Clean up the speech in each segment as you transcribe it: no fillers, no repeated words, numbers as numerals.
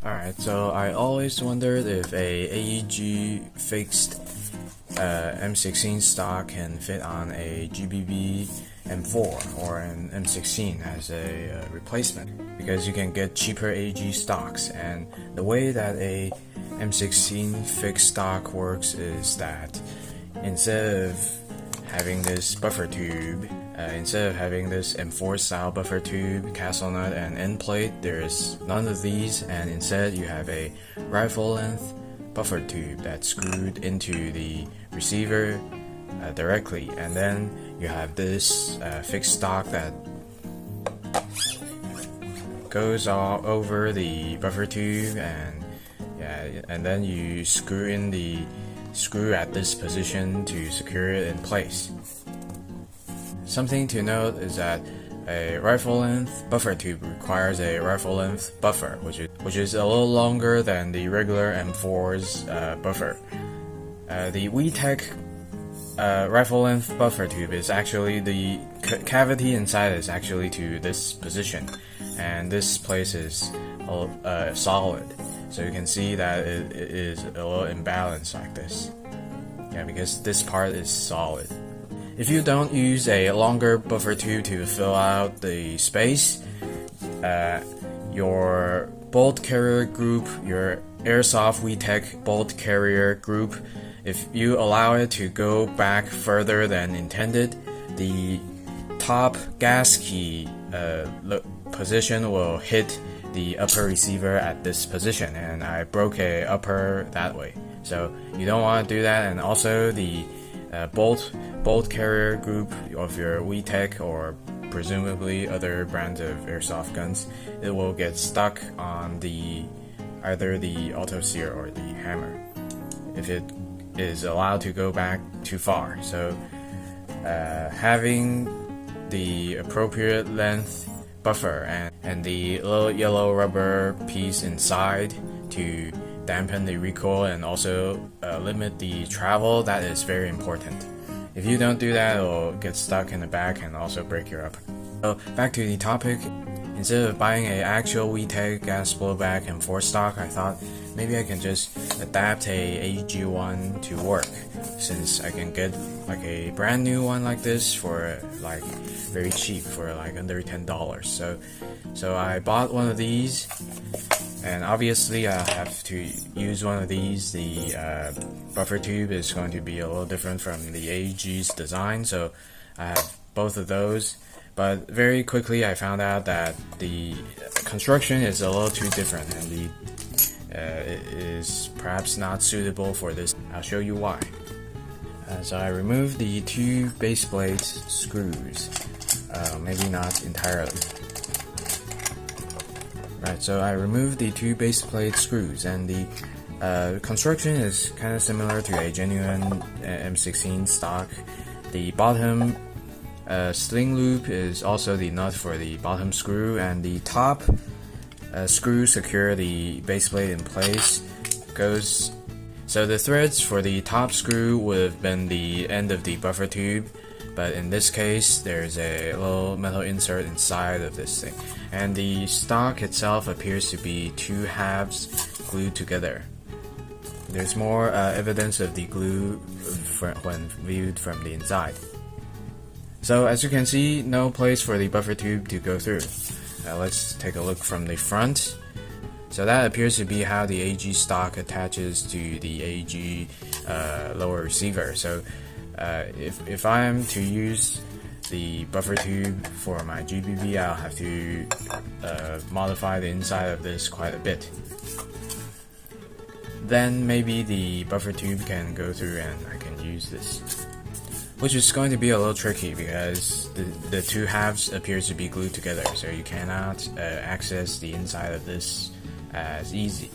Alright, so I always wondered if a AEG fixed M16 stock can fit on a GBB M4 or an M16 as a replacement, because you can get cheaper AEG stocks. And the way that a M16 fixed stock works is that instead of having this buffer tube, instead of having this M4 style buffer tube, castle nut, and end plate, there's none of these, and instead you have a rifle length buffer tube that's screwed into the receiver directly, and then you have this fixed stock that goes all over the buffer tube, and then you screw in the screw at this position to secure it in place. Something to note is that a rifle length buffer tube requires a rifle length buffer, which is a little longer than the regular M4's buffer. The WeTech rifle length buffer tube is actually the cavity inside is actually to this position, and this place is solid. So you can see that it is a little imbalanced like this. Yeah, because this part is solid. If you don't use a longer buffer tube to fill out the space, your bolt carrier group, your Airsoft WeTech bolt carrier group, if you allow it to go back further than intended, the top gas key position will hit the upper receiver at this position, and I broke a upper that way. So you don't want to do that. And also the bolt carrier group of your WeTech or presumably other brands of airsoft guns, it will get stuck on either the auto sear or the hammer if it is allowed to go back too far. So having the appropriate length buffer and the little yellow rubber piece inside to dampen the recoil and also limit the travel, that is very important. If you don't do that, it'll get stuck in the back and also break your upper. So back to the topic, instead of buying an actual WeTech gas blowback and M4 stock, I thought maybe I can just adapt a AEG one to work, since I can get like a brand new one like this for like very cheap, for like under $10. So I bought one of these, and obviously I have to use one of these. The buffer tube is going to be a little different from the AEG's design, so I have both of those. But very quickly I found out that the construction is a little too different, and it is perhaps not suitable for this. I'll show you why. So I removed the two base plate screws, maybe not entirely. Right, so I removed the two base plate screws, and the construction is kind of similar to a genuine M16 stock. The bottom sling loop is also the nut for the bottom screw, and the top screw secure the base plate in place. So the threads for the top screw would have been the end of the buffer tube, but in this case there's a little metal insert inside of this thing, and the stock itself appears to be two halves glued together. There's more evidence of the glue when viewed from the inside. So as you can see, no place for the buffer tube to go through. Let's take a look from the front. So that appears to be how the AEG stock attaches to the AEG lower receiver. So if I am to use the buffer tube for my GBB, I'll have to modify the inside of this quite a bit. Then maybe the buffer tube can go through and I can use this, which is going to be a little tricky because the two halves appears to be glued together, so you cannot access the inside of this as easy.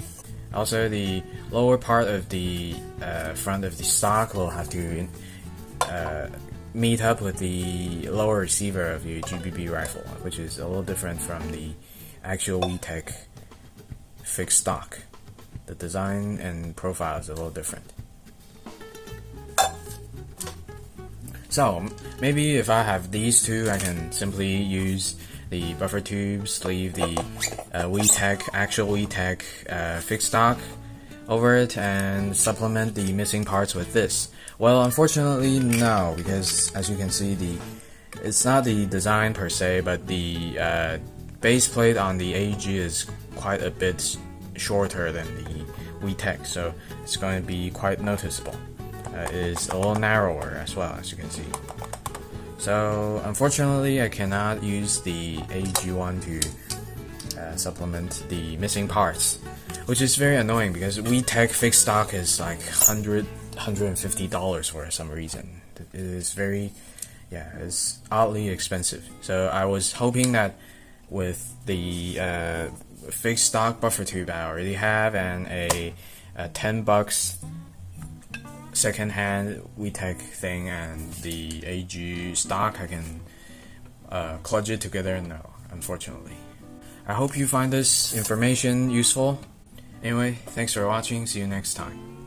Also, the lower part of the front of the stock will have to meet up with the lower receiver of your GBB rifle, which is a little different from the actual WeTech fixed stock. The design and profile is a little different. So maybe if I have these two, I can simply use the buffer tube sleeve, the actual WeTech fixed stock over it, and supplement the missing parts with this? Well, unfortunately, no, because as you can see, it's not the design per se, but the base plate on the AEG is quite a bit shorter than the WeTech, so it's going to be quite noticeable. It is a little narrower as well, as you can see. So unfortunately, I cannot use the AEG one to supplement the missing parts, which is very annoying because WeTech fixed stock is like $150 for some reason. It is very, it's oddly expensive. So I was hoping that with the fixed stock buffer tube I already have and a $10 second-hand WeTech thing and the AEG stock, I can clutch it together. No, unfortunately. I hope you find this information useful. Anyway, thanks for watching. See you next time.